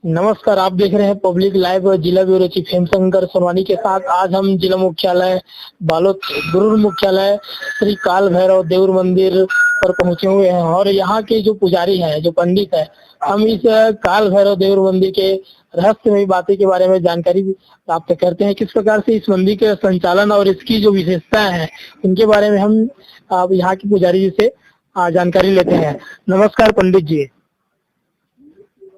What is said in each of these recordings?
नमस्कार, आप देख रहे हैं पब्लिक लाइव जिला ब्यूरो चीफ हेमशंकर सोनवानी के साथ। आज हम जिला मुख्यालय बालोद गुरुर मुख्यालय श्री काल भैरव देवर मंदिर पर पहुंचे हुए हैं और यहाँ के जो पुजारी हैं, जो पंडित है, हम इस काल भैरव देवर मंदिर के रहस्यमय बातें के बारे में जानकारी प्राप्त करते हैं। किस प्रकार से इस मंदिर के संचालन और इसकी जो विशेषताएं हैं इनके बारे में हम यहाँ के पुजारी जी से जानकारी लेते हैं। नमस्कार पंडित जी।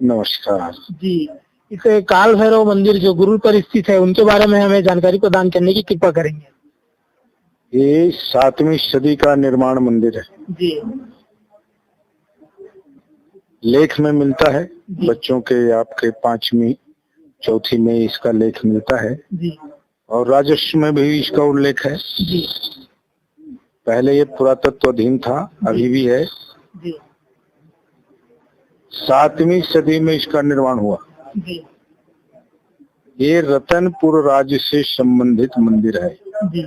नमस्कार जी, इस काल भैरव मंदिर जो गुरुर पर स्थित है उनके बारे में हमें जानकारी प्रदान करने की कृपा करेंगे। ये 7वीं सदी का निर्माण मंदिर है जी। लेख में मिलता है बच्चों के आपके 5वीं चौथी में इसका लेख मिलता है जी। और राजस्व में भी इसका उल्लेख है जी। पहले ये पुरातत्वाधीन था, अभी भी है जी। 7वीं सदी में इसका निर्माण हुआ। जी। ये रतनपुर राज्य से संबंधित मंदिर है। जी।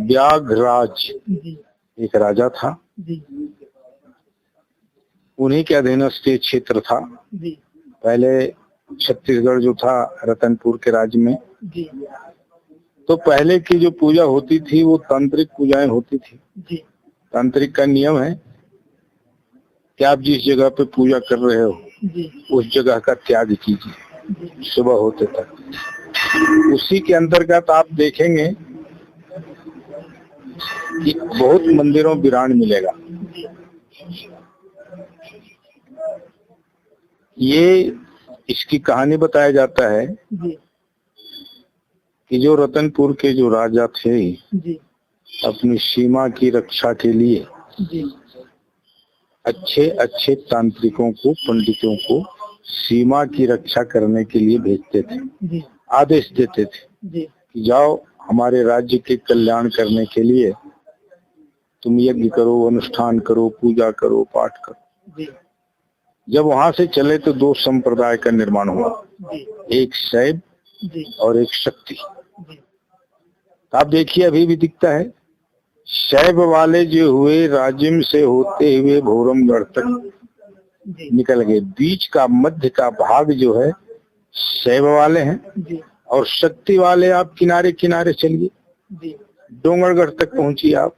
व्याघराज एक राजा था, जी। उन्हीं के अधीनस्थ ये क्षेत्र था। जी। पहले छत्तीसगढ़ जो था रतनपुर के राज्य में, जी। तो पहले की जो पूजा होती थी वो तांत्रिक पूजाएं होती थी। जी। तांत्रिक का नियम है कि आप जिस जगह पे पूजा कर रहे हो जी। उस जगह का त्याग कीजिए सुबह होते तक। उसी के अंतर्गत आप देखेंगे कि बहुत मंदिरों विरान मिलेगा। ये इसकी कहानी बताया जाता है कि जो रतनपुर के जो राजा थे अपनी सीमा की रक्षा के लिए अच्छे अच्छे तांत्रिकों को, पंडितों को सीमा की रक्षा करने के लिए भेजते थे, आदेश देते थे कि जाओ हमारे राज्य के कल्याण करने के लिए तुम यज्ञ करो, अनुष्ठान करो, पूजा करो, पाठ करो। जब वहां से चले तो 2 संप्रदाय का निर्माण हुआ, एक शैव और एक शक्ति। आप देखिए अभी भी दिखता है। शैव वाले जो हुए राजिम से होते हुए भोरमगढ़ तक निकल गए। बीच का मध्य का भाग जो है शैव वाले हैं और शक्ति वाले आप किनारे किनारे चलिए, डोंगरगढ़ तक पहुंचिए आप।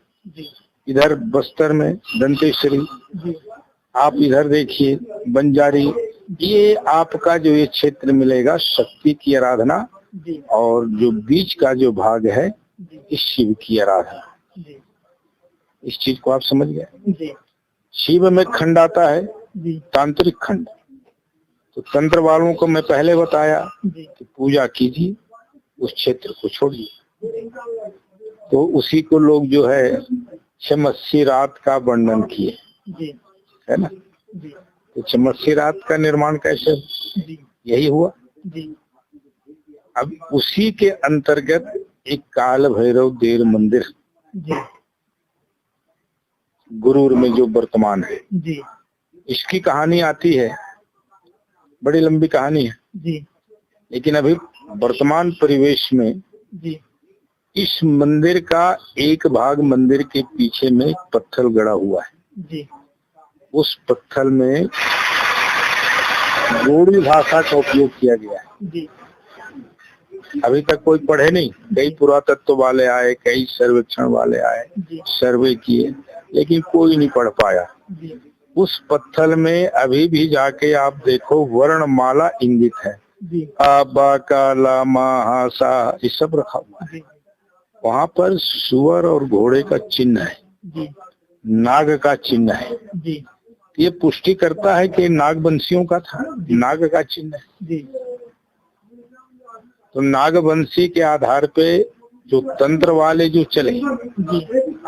इधर बस्तर में दंतेश्वरी, आप इधर देखिए बंजारी, ये आपका जो ये क्षेत्र मिलेगा शक्ति की आराधना और जो बीच का जो भाग है इस शिव की आराधना। इस चीज को आप समझ गए। शिव में खंड आता है तांत्रिक खंड। तो तंत्र वालों को मैं पहले बताया कि पूजा कीजिए, उस क्षेत्र को छोड़िए। तो उसी को लोग जो है चमस्सी रात का वर्णन किए, है ना। तो चमस्सी रात का निर्माण कैसे यही हुआ। अब उसी के अंतर्गत एक काल भैरव देव मंदिर गुरुर में जो वर्तमान है, इसकी कहानी आती है, बड़ी लंबी कहानी है। लेकिन अभी वर्तमान परिवेश में इस मंदिर का एक भाग मंदिर के पीछे में पत्थर गड़ा हुआ है। उस पत्थर में गोड़ी भाषा का उपयोग किया गया है। अभी तक कोई पढ़े नहीं, कई पुरातत्व वाले आए, कई सर्वेक्षण वाले आए, सर्वे किए, लेकिन कोई नहीं पढ़ पाया। उस पत्थर में अभी भी जाके आप देखो वर्णमाला इंगित है, आ बा का ला मा हा सा, ये सब रखा हुआ है। वहाँ पर सुअर और घोड़े का चिन्ह है, नाग का चिन्ह है। ये पुष्टि करता है कि नागवंशियों का था, नाग का चिन्ह है। तो नागवंशी के आधार पे जो तंत्र वाले जो चले,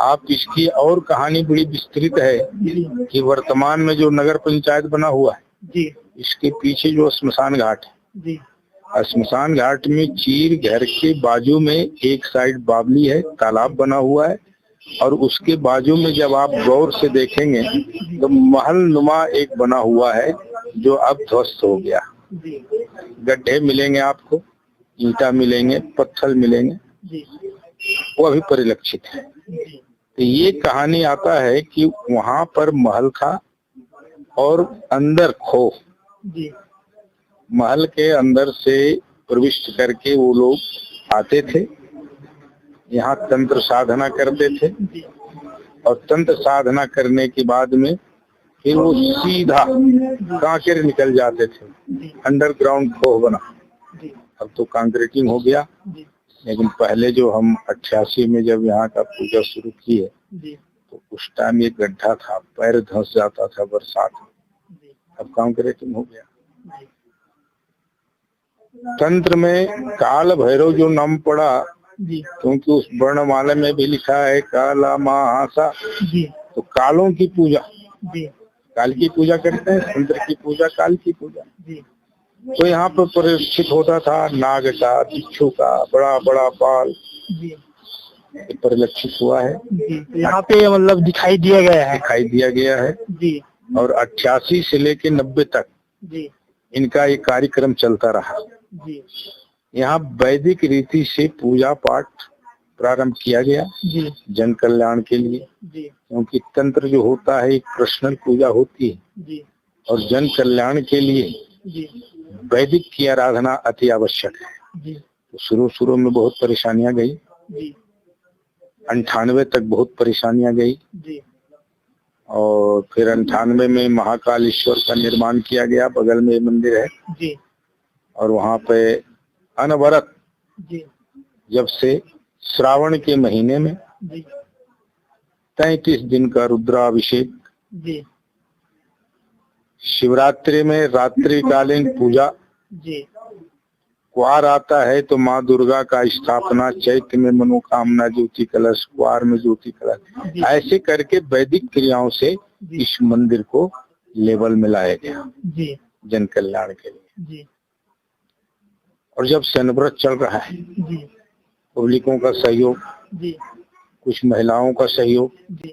आप इसकी और कहानी बड़ी विस्तृत है कि वर्तमान में जो नगर पंचायत बना हुआ है इसके पीछे जो स्मशान घाट है, स्मशान घाट में चीर घर के बाजू में एक साइड बावली है, तालाब बना हुआ है और उसके बाजू में जब आप गौर से देखेंगे तो महल नुमा एक बना हुआ है जो अब ध्वस्त हो गया। गड्ढे मिलेंगे आपको, ईंटा मिलेंगे, पत्थर मिलेंगे, वो अभी परिलक्षित है। तो ये कहानी आता है कि वहां पर महल था और अंदर खो जी महल के अंदर से प्रविष्ट करके वो लोग आते थे, यहाँ तंत्र साधना करते थे जी और तंत्र साधना करने के बाद में फिर वो सीधा कांकेर निकल जाते थे। जी अंडरग्राउंड खोह बना, जी अब तो कंक्रीटिंग हो गया, जी लेकिन पहले जो हम 88 में जब यहाँ का पूजा शुरू किए जी तो उस टाइम एक गड्ढा था, पैर धंस जाता था बरसात में, जी अब कंक्रीटिंग हो गया। जी तंत्र में काल भैरव जो नाम पड़ा, जी क्योंकि उस वर्णमाला में भी लिखा है काला महासा, जी तो कालों की पूजा, जी काल की पूजा करते हैं, तंत्र की पूजा काल की पूजा। जी तो यहाँ पर परिलक्षित होता था नाग का, बिच्छू का बड़ा बड़ा पाल जी परिलक्षित हुआ है। जी तो यहाँ पे मतलब दिखाई दिया गया है। जी और 88 से लेके 90 तक जी इनका ये कार्यक्रम चलता रहा। जी यहाँ वैदिक रीति से पूजा पाठ प्रारंभ किया गया जी जन कल्याण के लिए, जी क्योंकि तंत्र जो होता है एक पर्सनल पूजा होती है जी और जन कल्याण के लिए जी वैदिक की आराधना अति आवश्यक है। जी तो शुरू में बहुत परेशानियां गई, जी 98 तक बहुत परेशानियां गई जी और फिर 98 में महाकालेश्वर का निर्माण किया गया, बगल में मंदिर है जी और वहाँ पे अनवरत जी जब से श्रावण के महीने में जी 33 दिन का रुद्राभिषेक, जी शिवरात्रि में रात्रिकालीन पूजा, जी क्वार आता है तो माँ दुर्गा का स्थापना, चैत्र में मनोकामना ज्योति कलश, क्वार में ज्योति कलश, ऐसे करके वैदिक क्रियाओं से इस मंदिर को लेवल में लाया गया जी जन कल्याण के लिए। जी और जब शनिव्रत चल रहा है, जी पब्लिकों का सहयोग, जी कुछ महिलाओं का सहयोग, जी